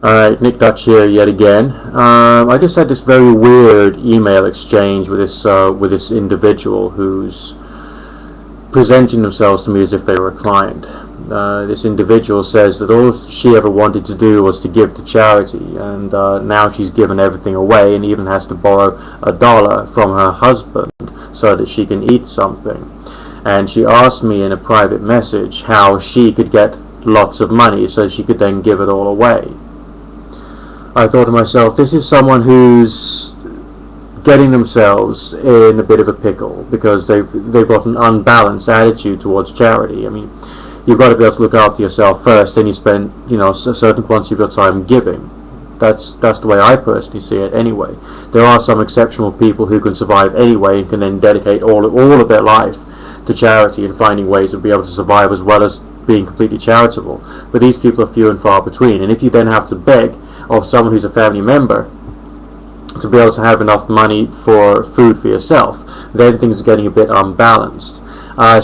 Alright, Nick Dutch here yet again. I just had this very weird email exchange with this individual who's presenting themselves to me as if they were a client. This individual says that all she ever wanted to do was to give to charity, and now she's given everything away and even has to borrow $1 from her husband so that she can eat something. And she asked me in a private message how she could get lots of money so she could then give it all away. I thought to myself, this is someone who's getting themselves in a bit of a pickle because they've got an unbalanced attitude towards charity. I mean, you've got to be able to look after yourself first, then you spend a certain quantity of your time giving. That's the way I personally see it anyway. There are some exceptional people who can survive anyway and can then dedicate all of their life to charity and finding ways to be able to survive as well as being completely charitable. But these people are few and far between, and if you then have to beg of someone who's a family member to be able to have enough money for food for yourself, then things are getting a bit unbalanced.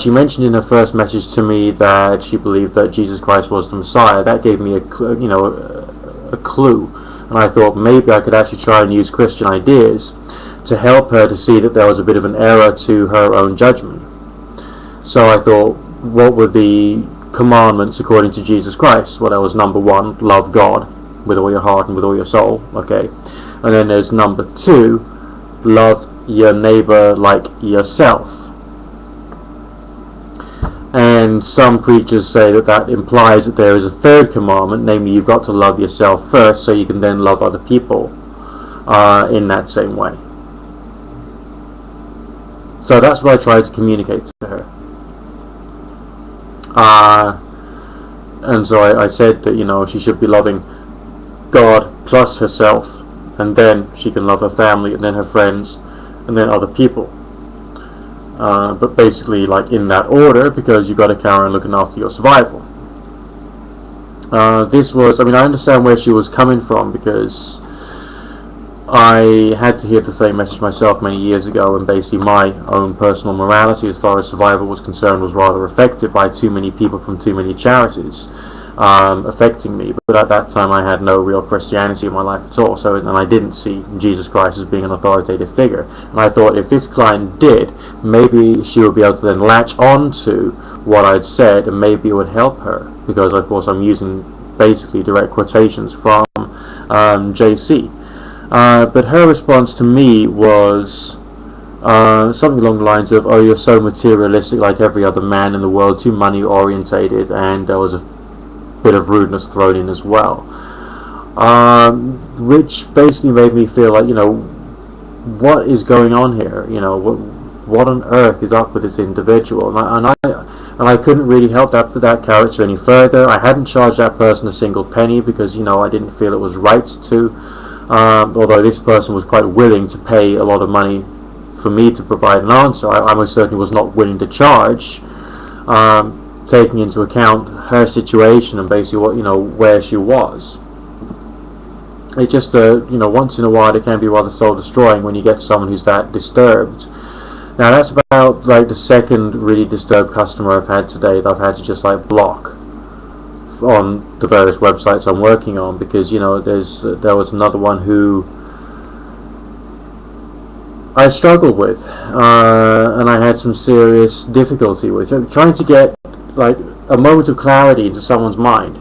She mentioned in her first message to me that she believed that Jesus Christ was the Messiah. That gave me a clue, and I thought maybe I could actually try and use Christian ideas to help her to see that there was a bit of an error to her own judgment. So I thought, what were the commandments according to Jesus Christ? Well, there was number 1, love God with all your heart and with all your soul, okay? And then there's number 2, love your neighbor like yourself. And some preachers say that implies that there is a third commandment, namely you've got to love yourself first so you can then love other people in that same way. So that's what I tried to communicate to her. And so I said that she should be loving God plus herself, and then she can love her family, and then her friends, and then other people. But basically, like in that order, because you've got to carry on looking after your survival. I understand where she was coming from, because I had to hear the same message myself many years ago, and basically my own personal morality as far as survival was concerned was rather affected by too many people from too many charities affecting me. But at that time I had no real Christianity in my life at all, and I didn't see Jesus Christ as being an authoritative figure. And I thought if this client did, maybe she would be able to then latch on to what I'd said, and maybe it would help her, because of course I'm using basically direct quotations from JC. But her response to me was something along the lines of, oh, you're so materialistic like every other man in the world, too money orientated, and there was a bit of rudeness thrown in as well, which basically made me feel like, what is going on here? What on earth is up with this individual? And I couldn't really help that character any further. I hadn't charged that person a single penny because I didn't feel it was right to. Although this person was quite willing to pay a lot of money for me to provide an answer, I most certainly was not willing to charge, taking into account her situation and basically where she was. It just once in a while it can be rather soul destroying when you get someone who's that disturbed. Now that's about like the second really disturbed customer I've had today that I've had to just block on the various websites I'm working on, because there was another one who I struggled with, and I had some serious difficulty with trying to get a moment of clarity into someone's mind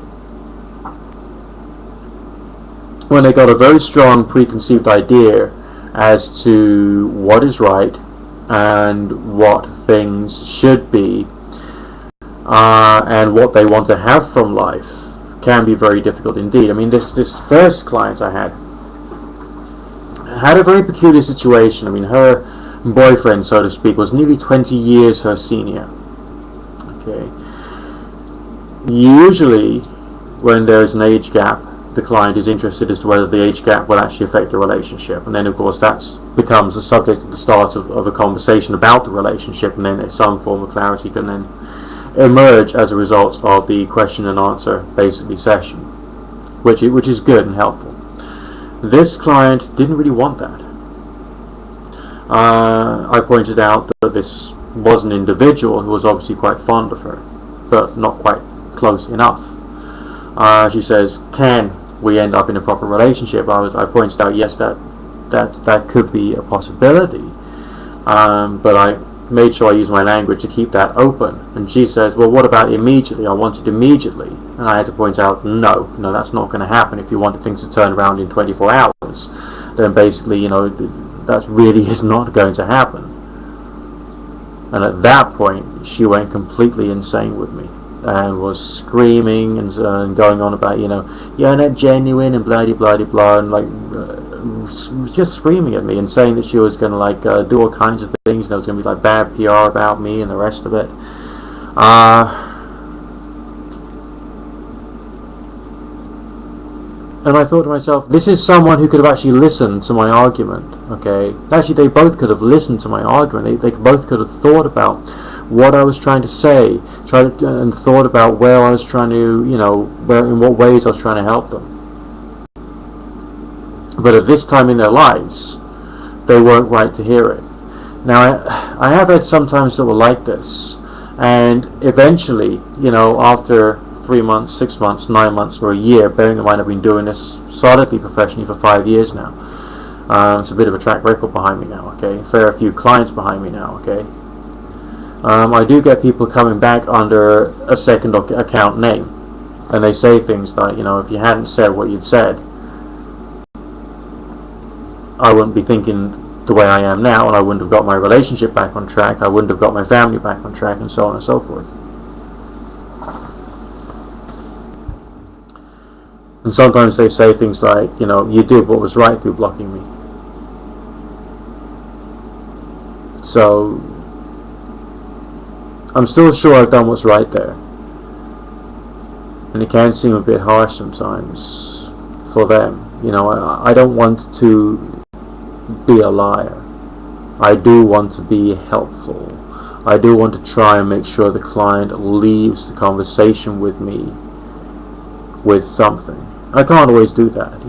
when they got a very strong preconceived idea as to what is right and what things should be, and what they want to have from life can be very difficult indeed. I mean, this first client I had a very peculiar situation. I mean, her boyfriend, so to speak, was nearly 20 years her senior. Okay. Usually, when there is an age gap, the client is interested as to whether the age gap will actually affect the relationship, and then of course that becomes the subject at the start of a conversation about the relationship, and then some form of clarity can then emerge as a result of the question and answer basically session, which is good and helpful. This client didn't really want that. I pointed out that this was an individual who was obviously quite fond of her, but not quite close enough. She says, Ken, we end up in a proper relationship. I pointed out, yes, that could be a possibility, but I made sure I used my language to keep that open. And she says, well, what about immediately? I want it immediately. And I had to point out, no, that's not going to happen. If you want things to turn around in 24 hours, then basically, that really is not going to happen. And at that point, she went completely insane with me and was screaming and going on about, you're not genuine and blah, blah, blah, blah, and just screaming at me and saying that she was going to do all kinds of things. There was going to be bad PR about me and the rest of it. And I thought to myself, this is someone who could have actually listened to my argument. Okay, actually they both could have listened to my argument. They both could have thought about what I was trying to say, and thought about where I was trying to, in what ways I was trying to help them. But at this time in their lives, they weren't right to hear it. Now, I have had some times that were like this, and eventually, after 3 months, 6 months, 9 months, or a year, bearing in mind I've been doing this solidly professionally for 5 years now. It's a bit of a track record behind me now, okay? A fair few clients behind me now, okay? I do get people coming back under a second account name, and they say things like, if you hadn't said what you'd said, I wouldn't be thinking the way I am now, and I wouldn't have got my relationship back on track, I wouldn't have got my family back on track, and so on and so forth. And sometimes they say things like, you did what was right through blocking me. So, I'm still sure I've done what's right there. And it can seem a bit harsh sometimes for them. I don't want to be a liar. I do want to be helpful. I do want to try and make sure the client leaves the conversation with me with something. I can't always do that,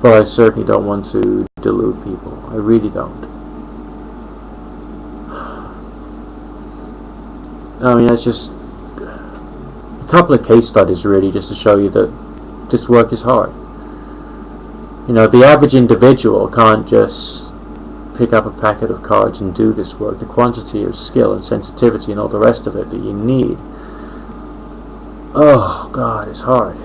but I certainly don't want to delude people. I really don't. It's just a couple of case studies really, just to show you that this work is hard. The average individual can't just pick up a packet of cards and do this work. The quantity of skill and sensitivity and all the rest of it that you need, oh God, it's hard.